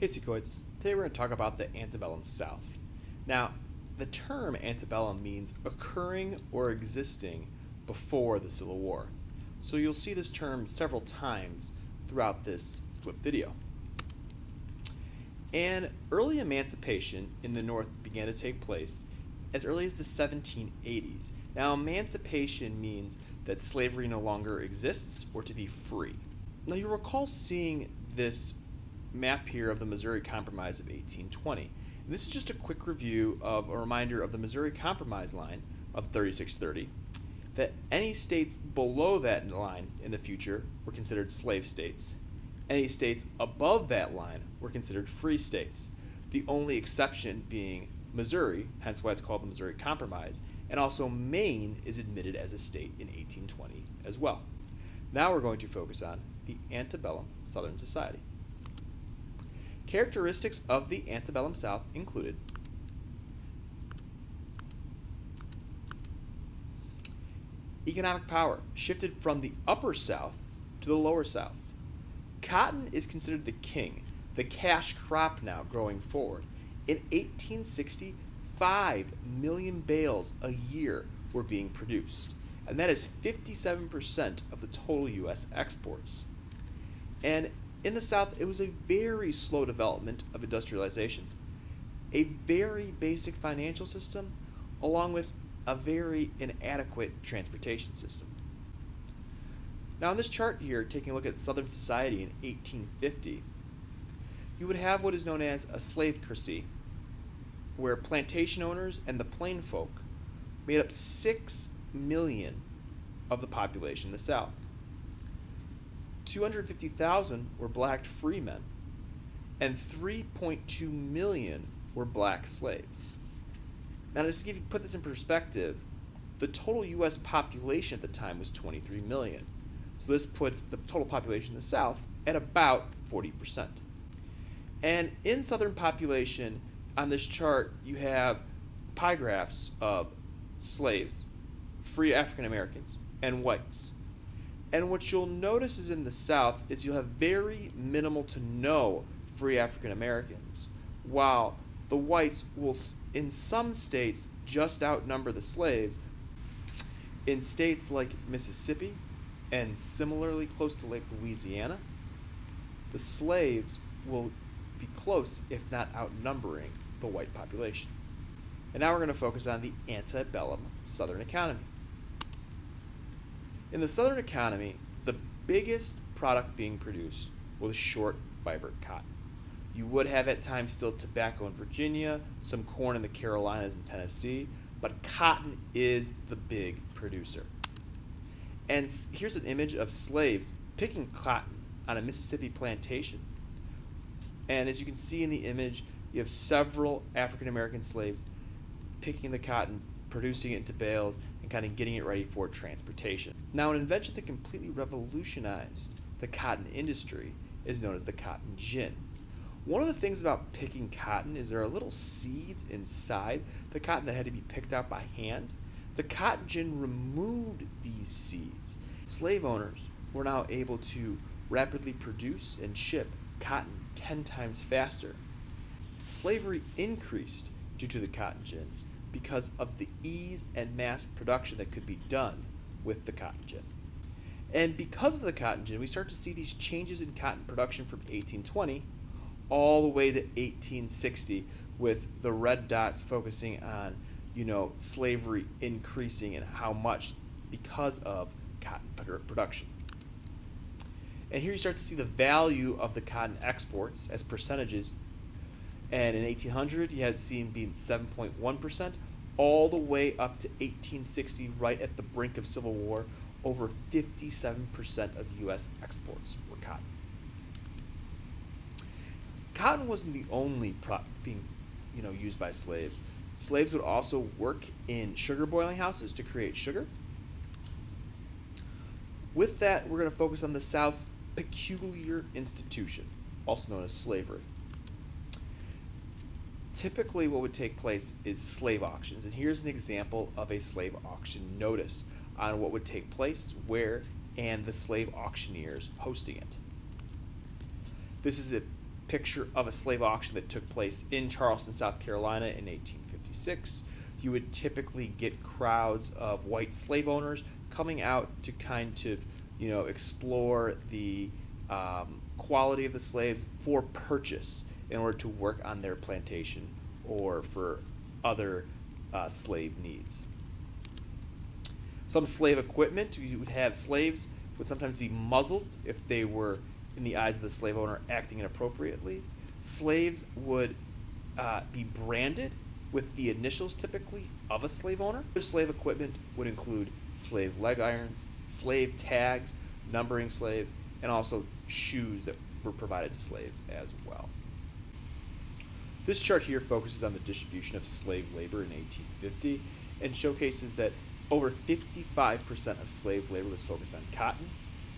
Hey Sequoids, today we're going to talk about the antebellum South. Now, the term antebellum means occurring or existing before the Civil War. So you'll see this term several times throughout this flip video. And early emancipation in the North began to take place as early as the 1780s. Now, emancipation means that slavery no longer exists or to be free. Now, you'll recall seeing this map here of the Missouri Compromise of 1820. And this is just a quick review of a reminder of the Missouri Compromise line of 3630, that any states below that line in the future were considered slave states. Any states above that line were considered free states. The only exception being Missouri, hence why it's called the Missouri Compromise, and also Maine is admitted as a state in 1820 as well. Now we're going to focus on the antebellum Southern society. Characteristics of the antebellum South included economic power shifted from the upper South to the lower South. Cotton is considered the king, the cash crop now growing forward. In 1860, 5 million bales a year were being produced, and that is 57% of the total U.S. exports. And in the South, it was a very slow development of industrialization, a very basic financial system, along with a very inadequate transportation system. Now, in this chart here, taking a look at Southern society in 1850, you would have what is known as a slavecracy, where plantation owners and the plain folk made up 6 million of the population in the South. 250,000 were black freemen, and 3.2 million were black slaves. Now, just to put this in perspective, the total U.S. population at the time was 23 million. So this puts the total population in the South at about 40%. And in Southern population, on this chart, you have pie graphs of slaves, free African Americans, and whites. And what you'll notice is in the South is you'll have very minimal to no free African Americans, while the whites will, in some states, just outnumber the slaves. In states like Mississippi and similarly close to Lake Louisiana, the slaves will be close, if not outnumbering, the white population. And now we're going to focus on the antebellum Southern economy. In the Southern economy, the biggest product being produced was short fiber cotton. You would have at times still tobacco in Virginia, some corn in the Carolinas and Tennessee, but cotton is the big producer. And here's an image of slaves picking cotton on a Mississippi plantation. And as you can see in the image, you have several African American slaves picking the cotton, producing it into bales, and kind of getting it ready for transportation. Now, an invention that completely revolutionized the cotton industry is known as the cotton gin. One of the things about picking cotton is there are little seeds inside the cotton that had to be picked out by hand. The cotton gin removed these seeds. Slave owners were now able to rapidly produce and ship cotton 10 times faster. Slavery increased due to the cotton gin because of the ease and mass production that could be done with the cotton gin. And because of the cotton gin, we start to see these changes in cotton production from 1820 all the way to 1860, with the red dots focusing on, slavery increasing and how much because of cotton production. And here you start to see the value of the cotton exports as percentages. And in 1800, you had seen being 7.1%, all the way up to 1860, right at the brink of Civil War, over 57% of U.S. exports were cotton. Cotton wasn't the only being, used by slaves. Slaves would also work in sugar boiling houses to create sugar. With that, we're going to focus on the South's peculiar institution, also known as slavery. Typically, what would take place is slave auctions, and here's an example of a slave auction notice on what would take place, where, and the slave auctioneers hosting it. This is a picture of a slave auction that took place in Charleston, South Carolina in 1856. You would typically get crowds of white slave owners coming out to kind of, explore the quality of the slaves for purchase in order to work on their plantation or for other slave needs. Some slave equipment, you would have slaves would sometimes be muzzled if they were, in the eyes of the slave owner, acting inappropriately. Slaves would be branded with the initials typically of a slave owner. Slave equipment would include slave leg irons, slave tags, numbering slaves, and also shoes that were provided to slaves as well. This chart here focuses on the distribution of slave labor in 1850 and showcases that over 55% of slave labor was focused on cotton,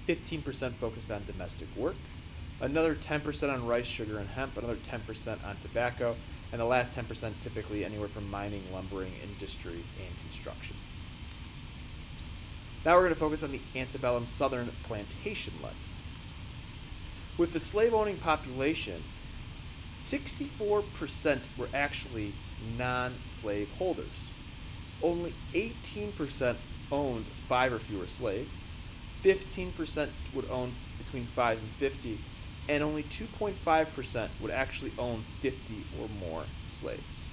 15% focused on domestic work, another 10% on rice, sugar, and hemp, another 10% on tobacco, and the last 10% typically anywhere from mining, lumbering, industry, and construction. Now we're going to focus on the antebellum southern plantation life. With the slave-owning population, 64% were actually non-slave holders. Only 18% owned 5 or fewer slaves, 15% would own between 5 and 50, and only 2.5% would actually own 50 or more slaves.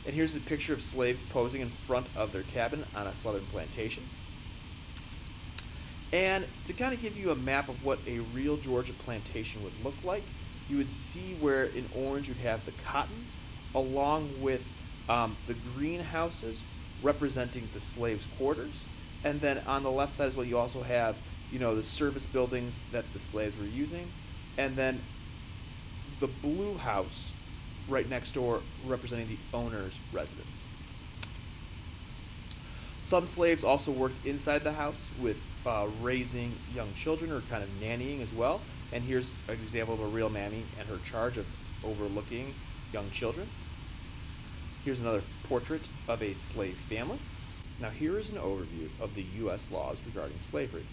And here's a picture of slaves posing in front of their cabin on a southern plantation. And to kind of give you a map of what a real Georgia plantation would look like, you would see where in orange you'd have the cotton along with the greenhouses representing the slaves' quarters. And then on the left side as well, you also have, the service buildings that the slaves were using. And then the blue house right next door representing the owner's residence. Some slaves also worked inside the house with raising young children or kind of nannying as well. And here's an example of a real nanny and her charge of overlooking young children. Here's another portrait of a slave family. Now here is an overview of the U.S. laws regarding slavery.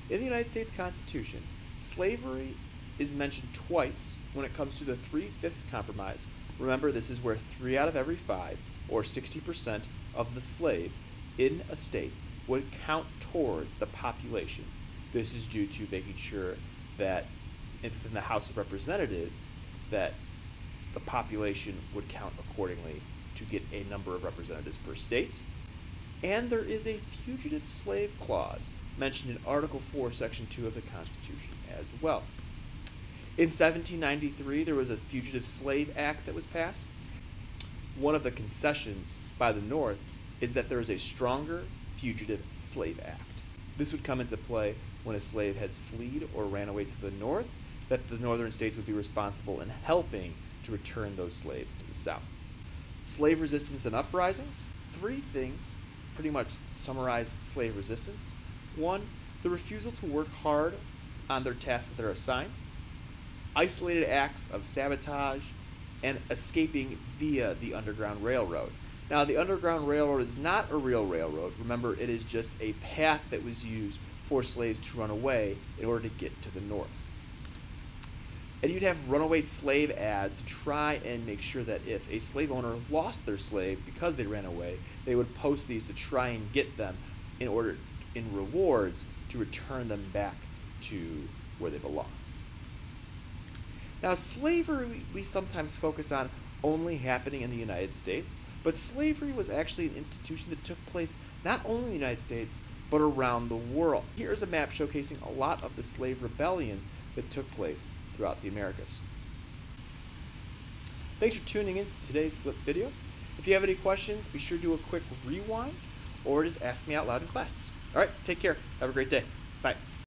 In the United States Constitution, slavery is mentioned twice when it comes to the 3/5 compromise. Remember, this is where 3 out of every 5, or 60% of the slaves in a state would count towards the population. This is due to making sure that within the House of Representatives that the population would count accordingly to get a number of representatives per state. And there is a fugitive slave clause mentioned in Article 4, Section 2 of the Constitution as well. In 1793, there was a Fugitive Slave Act that was passed. One of the concessions by the North is that there is a stronger Fugitive Slave Act. This would come into play when a slave has fled or ran away to the North, that the northern states would be responsible in helping to return those slaves to the South. Slave resistance and uprisings. 3 things pretty much summarize slave resistance. 1, the refusal to work hard on their tasks that they're assigned. Isolated acts of sabotage, and escaping via the Underground Railroad. Now, the Underground Railroad is not a real railroad. Remember, it is just a path that was used for slaves to run away in order to get to the North. And you'd have runaway slave ads to try and make sure that if a slave owner lost their slave because they ran away, they would post these to try and get them in order, in rewards, to return them back to where they belong. Now, slavery we sometimes focus on only happening in the United States, but slavery was actually an institution that took place not only in the United States, but around the world. Here's a map showcasing a lot of the slave rebellions that took place throughout the Americas. Thanks for tuning in to today's Flip video. If you have any questions, be sure to do a quick rewind or just ask me out loud in class. All right, take care. Have a great day. Bye.